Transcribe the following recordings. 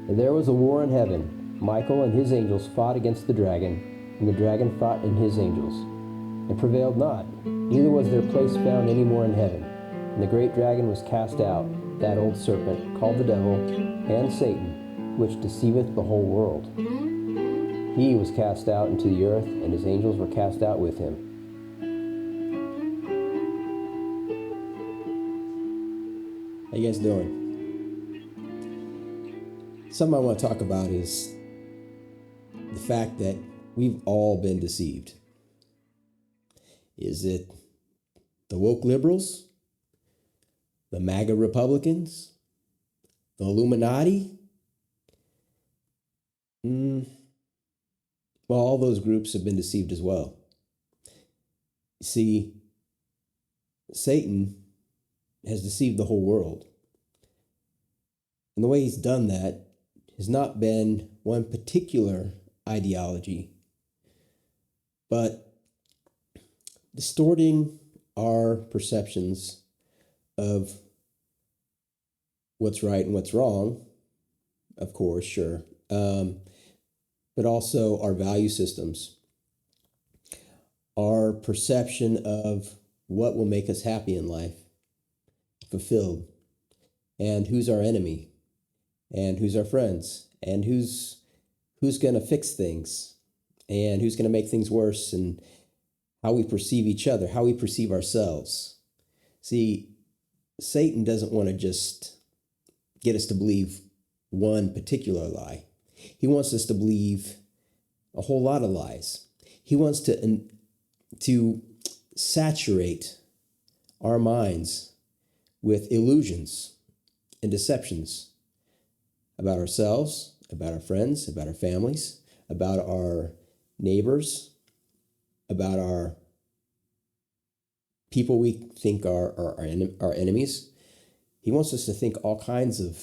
And there was a war in heaven. Michael and his angels fought against the dragon, and the dragon fought and his angels, and prevailed not, neither was their place found any more in heaven. And the great dragon was cast out, that old serpent, called the devil, and Satan, which deceiveth the whole world. He was cast out into the earth, and his angels were cast out with him. How you guys doing? Something I want to talk about is the fact that we've all been deceived. Is it the woke liberals, the MAGA Republicans, the Illuminati? Well, all those groups have been deceived as well. You see, Satan has deceived the whole world. And the way he's done that has not been one particular ideology, but distorting our perceptions of what's right and what's wrong, of course, sure, but also our value systems, our perception of what will make us happy in life, fulfilled, and who's our enemy, and who's our friends, and who's going to fix things, and who's going to make things worse, and how we perceive each other, how we perceive ourselves. See, Satan doesn't want to just get us to believe one particular lie. He wants us to believe a whole lot of lies. He wants to saturate our minds with illusions and deceptions about ourselves, about our friends, about our families, about our neighbors, about our people we think are our enemies. He wants us to think all kinds of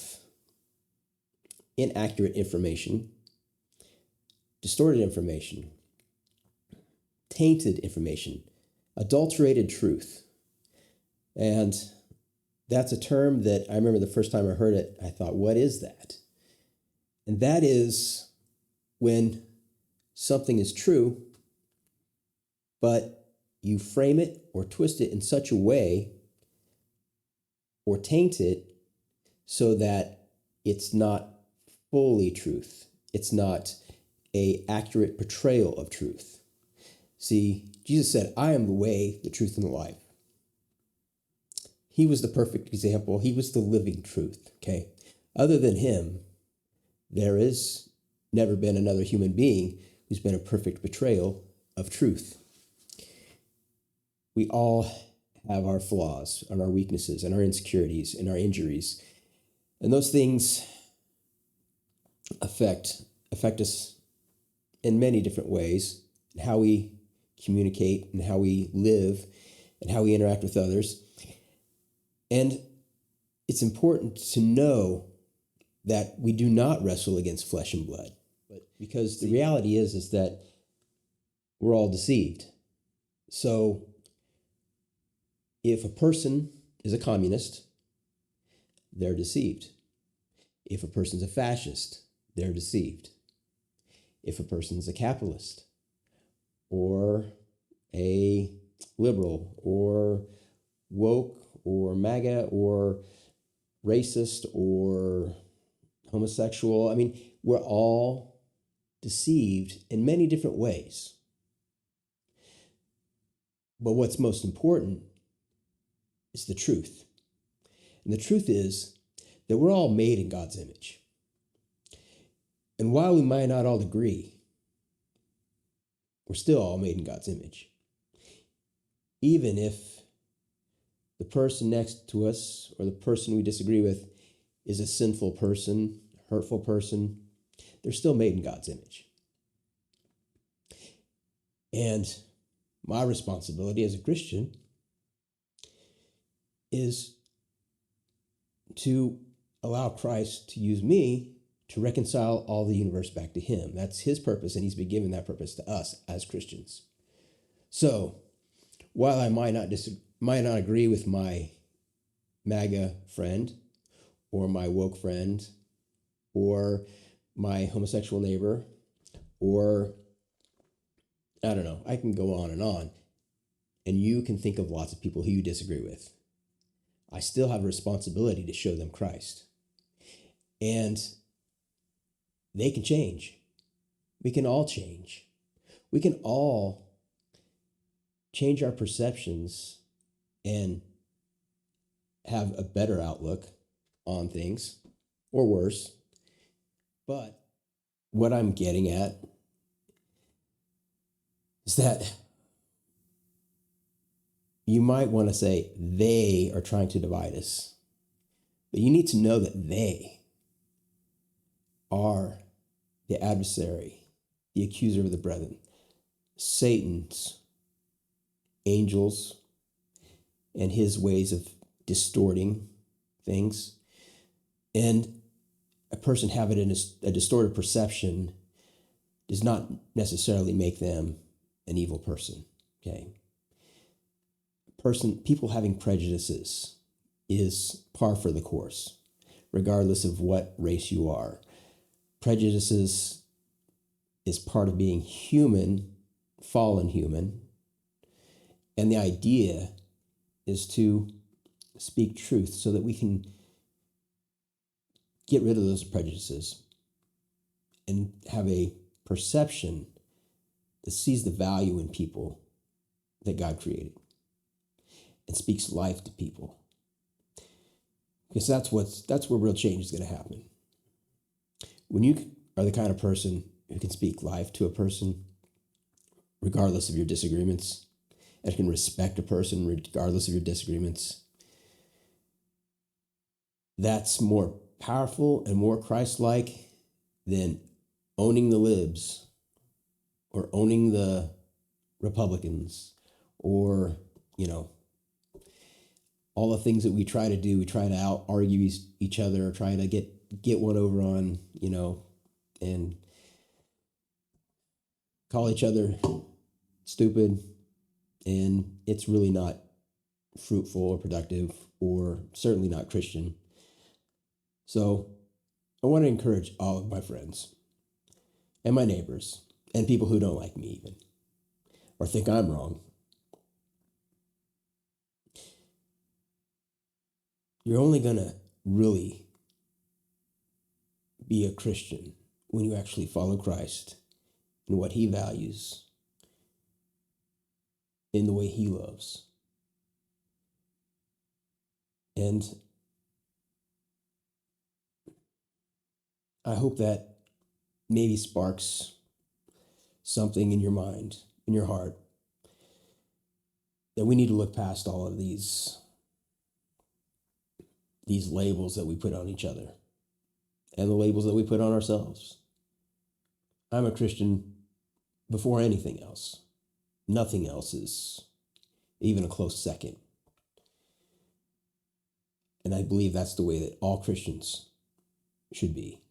inaccurate information, distorted information, tainted information, adulterated truth. And that's a term that I remember the first time I heard it, I thought, what is that? And that is when something is true, but you frame it or twist it in such a way or taint it so that it's not fully truth. It's not an accurate portrayal of truth. See, Jesus said, I am the way, the truth, and the life. He was the perfect example. He was the living truth, okay? Other than him, there is never been another human being who's been a perfect portrayal of truth. We all have our flaws and our weaknesses and our insecurities and our injuries. And those things affect us in many different ways, how we communicate and how we live and how we interact with others. And it's important to know that we do not wrestle against flesh and blood, but because the reality is that we're all deceived. So if a person is a communist, they're deceived. If a person's a fascist, they're deceived. If a person's a capitalist or a liberal or woke or MAGA or racist or homosexual, we're all deceived in many different ways. But what's most important is the truth. And the truth is that we're all made in God's image. And while we might not all agree, we're still all made in God's image. Even if the person next to us or the person we disagree with is a sinful person, hurtful person, they're still made in God's image. And my responsibility as a Christian is to allow Christ to use me to reconcile all the universe back to him. That's his purpose, and he's been given that purpose to us as Christians. So, while I might not agree with my MAGA friend or my woke friend or my homosexual neighbor, or I don't know, I can go on, and you can think of lots of people who you disagree with. I still have a responsibility to show them Christ. And they can change. We can all change. We can all change our perceptions and have a better outlook on things, or worse. But what I'm getting at is that you might want to say they are trying to divide us, but you need to know that they are the adversary, the accuser of the brethren, Satan's angels, and his ways of distorting things. And a person having a distorted perception does not necessarily make them an evil person. Okay. People having prejudices is par for the course, regardless of what race you are. Prejudices is part of being human, fallen human. And the idea is to speak truth so that we can get rid of those prejudices and have a perception that sees the value in people that God created and speaks life to people. Because that's where real change is going to happen. When you are the kind of person who can speak life to a person, regardless of your disagreements, and can respect a person regardless of your disagreements, that's more powerful and more Christ-like than owning the libs or owning the Republicans, or, all the things that we try to do. We try to out-argue each other, or try to get one over on, and call each other stupid. And it's really not fruitful or productive, or certainly not Christian. So I want to encourage all of my friends and my neighbors and people who don't like me even, or think I'm wrong. You're only going to really be a Christian when you actually follow Christ and what he values in the way he loves. And I hope that maybe sparks something in your mind, in your heart, that we need to look past all of these labels that we put on each other and the labels that we put on ourselves. I'm a Christian before anything else. Nothing else is even a close second. And I believe that's the way that all Christians should be.